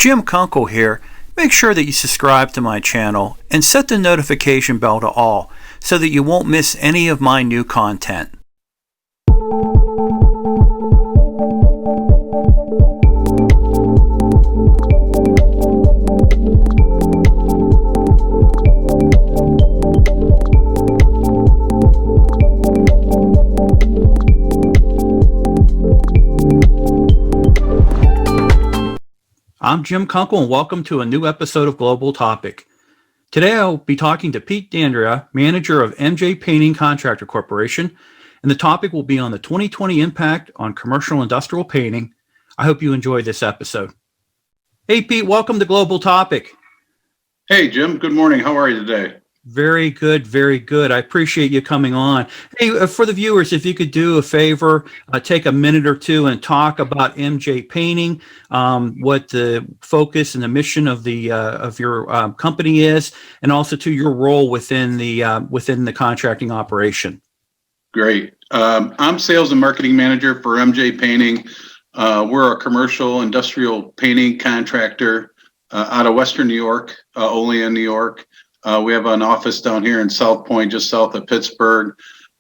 Jim Kunkel here. Make sure that you subscribe to my channel and set the notification bell to all so that you won't miss any of my new content. I'm Jim Kunkel, and welcome to a new episode of Global Topic. Today I'll be talking to Pete D'Andrea, manager of MJ Painting Contractor Corporation, and the topic will be on the 2020 impact on commercial industrial painting. I hope you enjoy this episode. Hey Pete, welcome to Global Topic. Hey Jim, good morning. How are you today? Very good, very good. I appreciate you coming on. Hey, for the viewers, if you could do a favor, take a minute or two and talk about MJ Painting, what the focus and the mission of the of your company is, and also to your role within the contracting operation. Great. I'm sales and marketing manager for MJ Painting. We're a commercial industrial painting contractor out of Western New York, Olean, New York. We have an office down here in South Point, just south of Pittsburgh.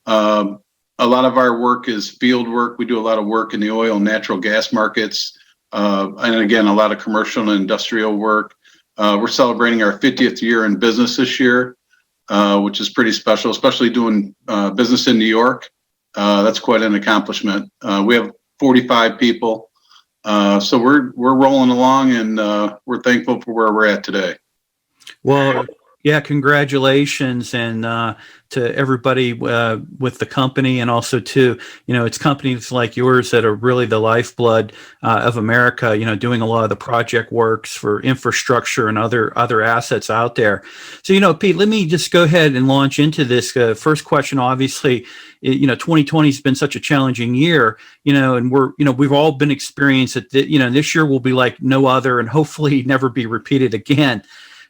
A lot of our work is field work. We do a lot of work in the oil and natural gas markets. And again, a lot of commercial and industrial work. We're celebrating our 50th year in business this year, which is pretty special, especially doing business in New York. That's quite an accomplishment. We have 45 people. So we're rolling along, and we're thankful for where we're at today. Well, yeah, congratulations, and to everybody with the company, and also to, it's companies like yours that are really the lifeblood of America, doing a lot of the project works for infrastructure and other assets out there. So, Pete, let me just go ahead and launch into this. First question, obviously, 2020 has been such a challenging year, and we've all been experienced that, this year will be like no other, and hopefully never be repeated again.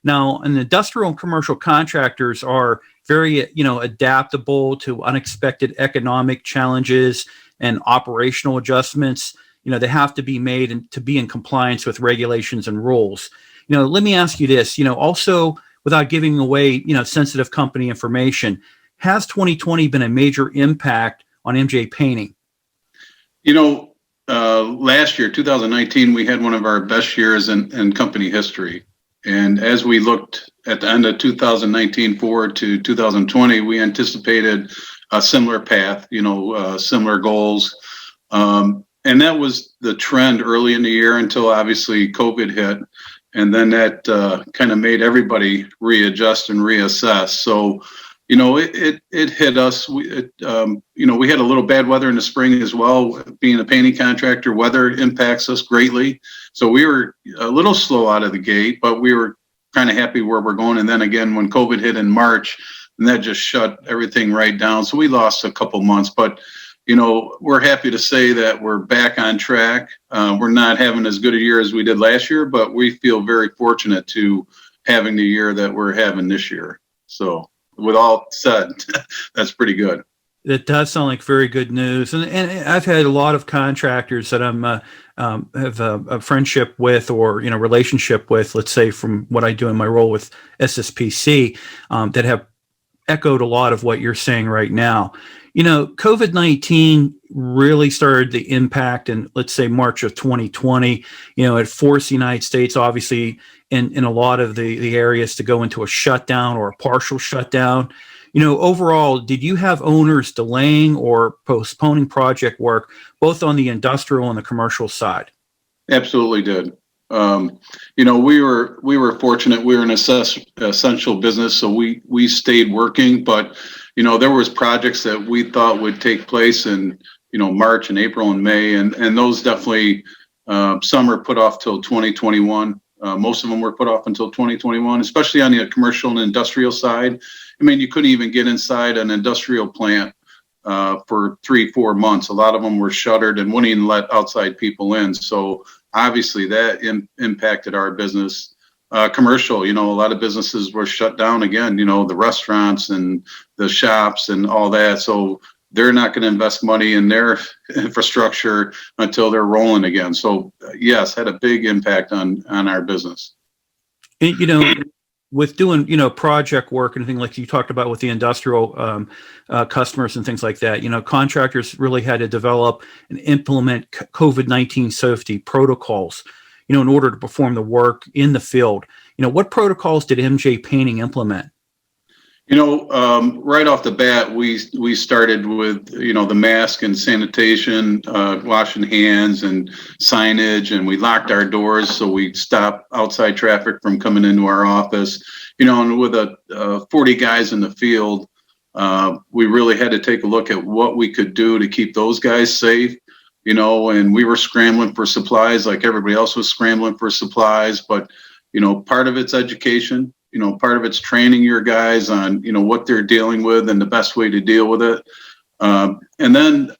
Now, and industrial and commercial contractors are very, adaptable to unexpected economic challenges and operational adjustments. They have to be made and to be in compliance with regulations and rules. Let me ask you this, also without giving away, sensitive company information, has 2020 been a major impact on MJ Painting? Last year, 2019, we had one of our best years in company history. And as we looked at the end of 2019 forward to 2020, we anticipated a similar path, similar goals. And that was the trend early in the year until obviously COVID hit. And then that kind of made everybody readjust and reassess. So, it hit us. We had a little bad weather in the spring as well. Being a painting contractor, weather impacts us greatly. So we were a little slow out of the gate, but we were kind of happy where we're going. And then again, when COVID hit in March, and that just shut everything right down. So we lost a couple months, but we're happy to say that we're back on track. We're not having as good a year as we did last year, but we feel very fortunate to having the year that we're having this year. So with all said, that's pretty good. It does sound like very good news. And I've had a lot of contractors that have a friendship with, or, relationship with, let's say from what I do in my role with SSPC, that have echoed a lot of what you're saying right now. COVID-19 really started the impact in, let's say, March of 2020. It forced the United States, obviously, in a lot of the areas to go into a shutdown or a partial shutdown. Overall, did you have owners delaying or postponing project work, both on the industrial and the commercial side? Absolutely did. We were fortunate. We were an essential business, so we stayed working. But there was projects that we thought would take place in March and April and May, and those definitely some are put off till 2021. Most of them were put off until 2021, especially on the commercial and industrial side. I mean, you couldn't even get inside an industrial plant for 3-4 months. A lot of them were shuttered and wouldn't even let outside people in. So obviously that impacted our business. Commercial, a lot of businesses were shut down again, the restaurants and the shops and all that. So they're not going to invest money in their infrastructure until they're rolling again. So yes, had a big impact on our business. And, with doing, project work and things like you talked about with the industrial customers and things like that, contractors really had to develop and implement COVID-19 safety protocols, in order to perform the work in the field. What protocols did MJ Painting implement? Right off the bat, we started with, the mask and sanitation, washing hands and signage, and we locked our doors so we stopped outside traffic from coming into our office. And with 40 guys in the field, we really had to take a look at what we could do to keep those guys safe, and we were scrambling for supplies like everybody else was scrambling for supplies. But, part of it's education. Part of it's training your guys on, what they're dealing with and the best way to deal with it. And then,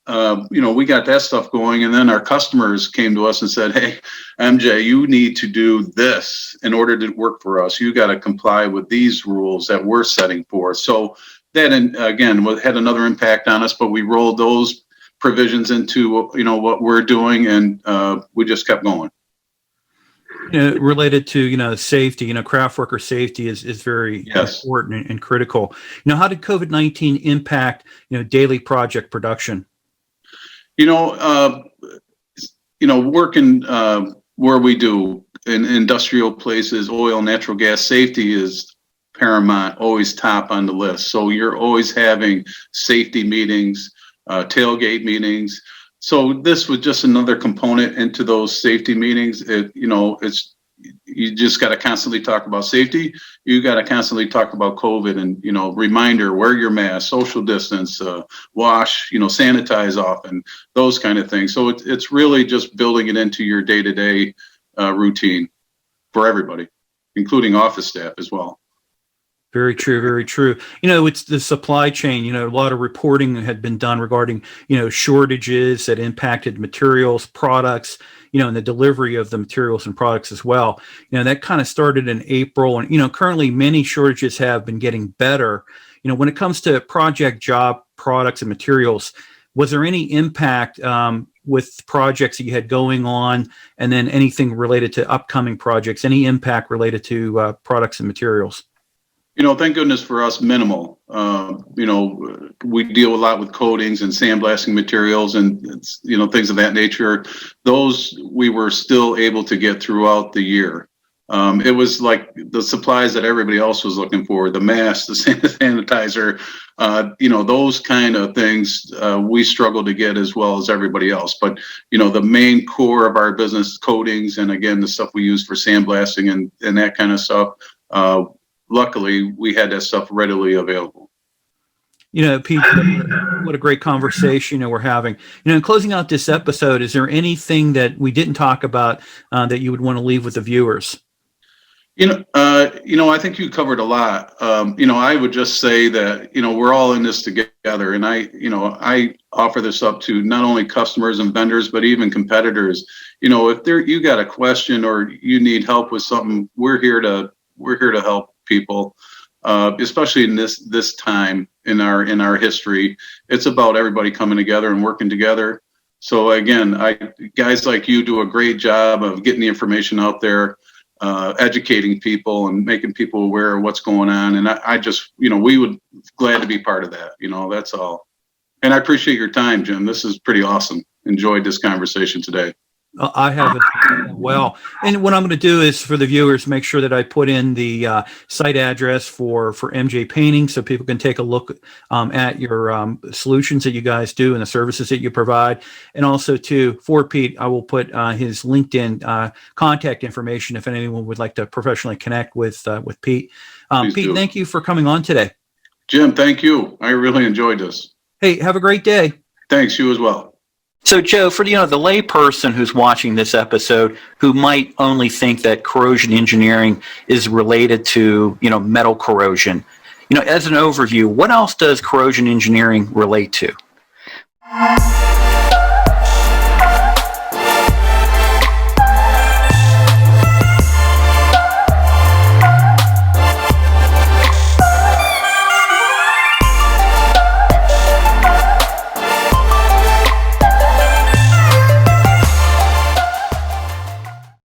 we got that stuff going. And then our customers came to us and said, hey, MJ, you need to do this in order to work for us. You got to comply with these rules that we're setting forth. So that, again, had another impact on us, but we rolled those provisions into, what we're doing, and we just kept going. Related to, safety, craft worker safety is very important and critical. How did COVID-19 impact, daily project production? Working where we do in industrial places, oil, natural gas, safety is paramount, always top on the list. So you're always having safety meetings, tailgate meetings. So this was just another component into those safety meetings. You just got to constantly talk about safety. You got to constantly talk about COVID and, reminder, wear your mask, social distance, wash, sanitize often, those kind of things. So it's really just building it into your day-to-day routine for everybody, including office staff as well. Very true. Very true. It's the supply chain. A lot of reporting had been done regarding, shortages that impacted materials, products, and the delivery of the materials and products as well. That kind of started in April, and, currently many shortages have been getting better. When it comes to project job products and materials, was there any impact with projects that you had going on, and then anything related to upcoming projects, any impact related to products and materials? Thank goodness for us, minimal. We deal a lot with coatings and sandblasting materials and, things of that nature. Those we were still able to get throughout the year. It was like the supplies that everybody else was looking for, the mask, the sanitizer, those kind of things we struggled to get as well as everybody else. But, the main core of our business, coatings, and again, the stuff we use for sandblasting and that kind of stuff, luckily, we had that stuff readily available. Pete, what a great conversation we're having. In closing out this episode, is there anything that we didn't talk about that you would want to leave with the viewers? I think you covered a lot. I would just say that, we're all in this together. And I offer this up to not only customers and vendors, but even competitors. If you got a question or you need help with something, we're here to help people, especially in this time in our history. It's about everybody coming together and working together. So again, guys like you do a great job of getting the information out there, educating people and making people aware of what's going on. And I just, we would glad to be part of that. That's all. And I appreciate your time, Jim. This is pretty awesome. Enjoyed this conversation today. I have it well. And what I'm going to do is for the viewers, make sure that I put in the site address for MJ Painting so people can take a look at your solutions that you guys do and the services that you provide. And also, for Pete, I will put his LinkedIn contact information if anyone would like to professionally connect with Pete. Pete, thank you for coming on today. Jim, thank you. I really enjoyed this. Hey, have a great day. Thanks. You as well. So, Joe, for the lay person who's watching this episode, who might only think that corrosion engineering is related to metal corrosion, as an overview, what else does corrosion engineering relate to?